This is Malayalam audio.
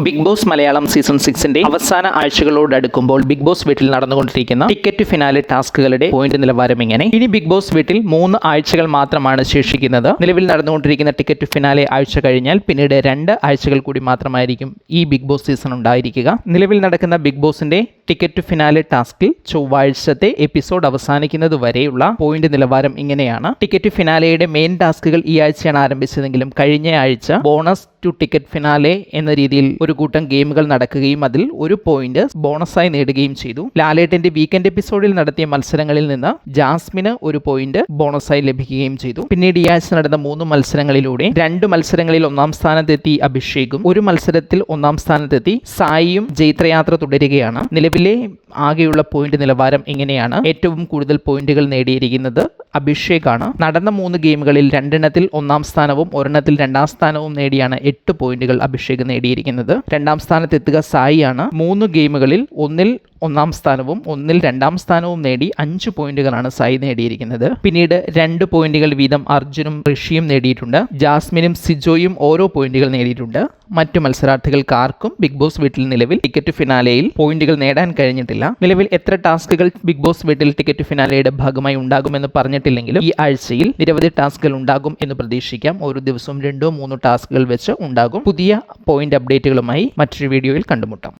ബിഗ് ബോസ് മലയാളം സീസൺ 6ന്റെ അവസാന ആഴ്ചകളോടടുക്കുമ്പോൾ ബിഗ് ബോസ് വീട്ടിൽ നടന്നുകൊണ്ടിരിക്കുന്ന ടിക്കറ്റ് ഫിനാലെ ടാസ്കുകളുടെ പോയിന്റ് നിലവാരം ഇങ്ങനെ. ഇനി ബിഗ് ബോസ് വീട്ടിൽ 3 ആഴ്ചകൾ മാത്രമാണ് ശേഷിക്കുന്നത്. നിലവിൽ നടന്നുകൊണ്ടിരിക്കുന്ന ടിക്കറ്റ് ഫിനാലെ ആഴ്ച കഴിഞ്ഞാൽ പിന്നീട് 2 ആഴ്ചകൾ കൂടി മാത്രമായിരിക്കും ഈ ബിഗ് ബോസ് സീസൺ ഉണ്ടായിരിക്കുക. നിലവിൽ നടക്കുന്ന ബിഗ് ബോസിന്റെ ടിക്കറ്റ് ഫിനാലെ ടാസ്കിൽ ചൊവ്വാഴ്ചത്തെ എപ്പിസോഡ് അവസാനിക്കുന്നത് വരെയുള്ള പോയിന്റ് നിലവാരം ഇങ്ങനെയാണ്. ടിക്കറ്റ് ഫിനാലെയുടെ മെയിൻ ടാസ്കുകൾ ഈ ആഴ്ചയാണ് ആരംഭിച്ചതെങ്കിലും കഴിഞ്ഞ ആഴ്ച ബോണസ് ടു ടിക്കറ്റ് ഫിനാലെ എന്ന രീതിയിൽ ഒരു കൂട്ടം ഗെയിമുകൾ നടക്കുകയും അതിൽ ഒരു പോയിന്റ് ബോണസായി നേടുകയും ചെയ്തു. ലാലേട്ടന്റെ വീക്കെൻഡ് എപ്പിസോഡിൽ നടത്തിയ മത്സരങ്ങളിൽ നിന്ന് ജാസ്മിന് ഒരു പോയിന്റ് ബോണസായി ലഭിക്കുകയും ചെയ്തു. പിന്നീട് ഈ ആഴ്ച നടന്ന 3 മത്സരങ്ങളിലൂടെ 2 മത്സരങ്ങളിൽ 1-ാം സ്ഥാനത്തെത്തി അഭിഷേകും, ഒരു മത്സരത്തിൽ 1-ാം സ്ഥാനത്തെത്തി സായിയും ജൈത്രയാത്ര തുടരുകയാണ്. നിലവിലെ ആകെയുള്ള പോയിന്റ് നിലവാരം ഇങ്ങനെയാണ്. ഏറ്റവും കൂടുതൽ പോയിന്റുകൾ നേടിയിരിക്കുന്നത് അഭിഷേകാണ്. നടന്ന 3 ഗെയിമുകളിൽ 2 1-ാം സ്ഥാനവും 1 2-ാം സ്ഥാനവും നേടിയാണ് 8 പോയിന്റുകൾ അഭിഷേക് നേടിയിരിക്കുന്നത്. 2-ാം സ്ഥാനത്തെത്തുക സായിയാണ്. 3 ഗെയിമുകളിൽ 1-ൽ 1-ാം സ്ഥാനവും 1-ൽ 2-ാം സ്ഥാനവും നേടി 5 പോയിന്റുകളാണ് സായി നേടിയിരിക്കുന്നത്. പിന്നീട് 2 പോയിന്റുകൾ വീതം അർജുനും ഋഷിയും നേടിയിട്ടുണ്ട്. ജാസ്മിനും സിജോയും ഓരോ പോയിന്റുകൾ നേടിയിട്ടുണ്ട്. മറ്റു മത്സരാർത്ഥികൾക്ക് ആർക്കും ബിഗ് ബോസ് വീട്ടിൽ നിലവിൽ ടിക്കറ്റ് ഫിനാലെയിൽ പോയിന്റുകൾ നേടാൻ കഴിഞ്ഞിട്ടില്ല. നിലവിൽ എത്ര ടാസ്കുകൾ ബിഗ് ബോസ് വീട്ടിൽ ടിക്കറ്റ് ഫിനാലെയുടെ ഭാഗമായി ഉണ്ടാകുമെന്ന് പറഞ്ഞിട്ടില്ലെങ്കിലും ഈ ആഴ്ചയിൽ നിരവധി ടാസ്കുകൾ ഉണ്ടാകും എന്ന് പ്രതീക്ഷിക്കാം. ഓരോ ദിവസവും 2-3 ടാസ്കുകൾ വെച്ച് ഉണ്ടാകും. പുതിയ പോയിന്റ് അപ്ഡേറ്റുകളുമായി മറ്റൊരു വീഡിയോയിൽ കണ്ടുമുട്ടാം.